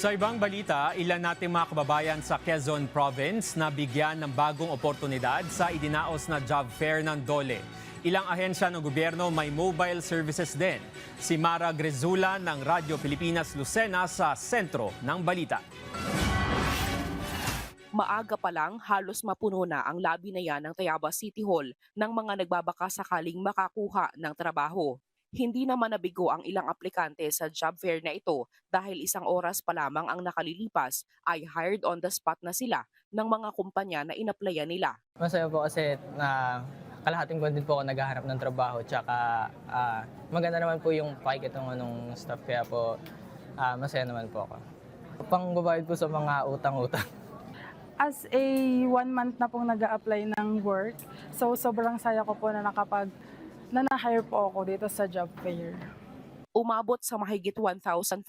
Sa ibang balita, ilan nating mga kababayan sa Quezon Province na bigyan ng bagong oportunidad sa idinaos na job fair ng DOLE. Ilang ahensya ng gobyerno may mobile services din. Si Mara Grezula ng Radyo Pilipinas Lucena sa sentro ng balita. Maaga pa lang, halos mapuno na ang labi na yan ng Tayabas City Hall ng mga nagbabaka sakaling makakuha ng trabaho. Hindi naman nabigo ang ilang aplikante sa job fair na ito dahil isang oras pa lamang ang nakalilipas ay hired on the spot na sila ng mga kumpanya na inaplayan nila. Masaya po kasi na kalahating buwan din po ako naghahanap ng trabaho, tsaka maganda naman po yung pakikitungan ng staff, kaya po masaya naman po ako. Pangbabayad po sa mga utang-utang. As a 1 month na pong nag-a-apply ng work, so sobrang saya ko po na na-hire po ako dito sa job fair. Umabot sa mahigit 1,400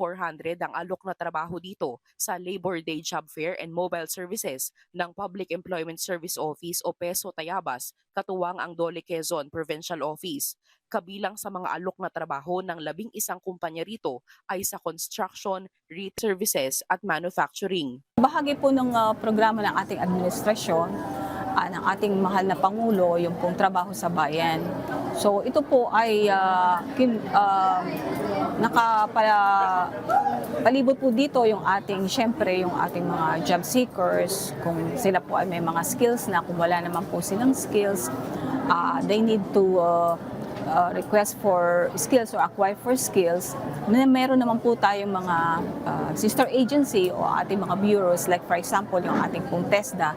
ang alok na trabaho dito sa Labor Day Job Fair and Mobile Services ng Public Employment Service Office o PESO Tayabas, katuwang ang DOLE Quezon Provincial Office. Kabilang sa mga alok na trabaho ng 11 kumpanya rito ay sa construction, retail services at manufacturing. Bahagi po ng programa ng ating administrasyon, ng ating mahal na Pangulo, yung pong trabaho sa bayan. So ito po ay nakapalibot po dito yung ating, syempre, yung ating mga job seekers. Kung sila po ay may mga skills na, kung wala naman po silang skills, they need to request for skills or acquire for skills. Meron naman po tayong mga sister agency o ating mga bureaus, like for example yung ating pong TESDA.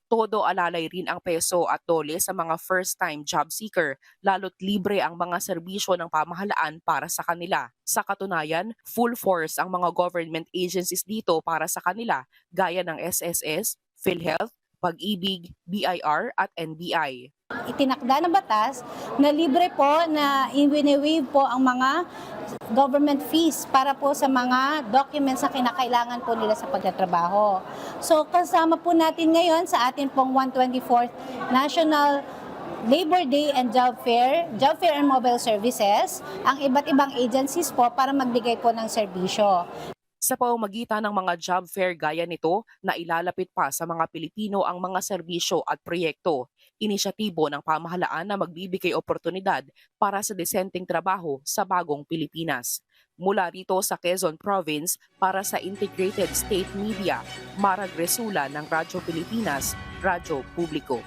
Todo alalay rin ang PESO at DOLE sa mga first-time job seeker, lalo't libre ang mga serbisyo ng pamahalaan para sa kanila. Sa katunayan, full force ang mga government agencies dito para sa kanila, gaya ng SSS, PhilHealth, Pag-ibig, BIR at NBI. Itinakda ng batas na libre po na i-waive po ang mga government fees para po sa mga documents na kinakailangan po nila sa pagtatrabaho. So kasama po natin ngayon sa ating pong 124th National Labor Day and Job Fair and Mobile Services, ang iba't ibang agencies po para magbigay po ng serbisyo. Sa pamamagitan ng mga job fair gaya nito, na ilalapit pa sa mga Pilipino ang mga serbisyo at proyekto. Inisyatibo ng pamahalaan na magbibigay oportunidad para sa desenteng trabaho sa bagong Pilipinas. Mula rito sa Quezon Province, para sa Integrated State Media, Mara Grezula ng Radyo Pilipinas, Radyo Publiko.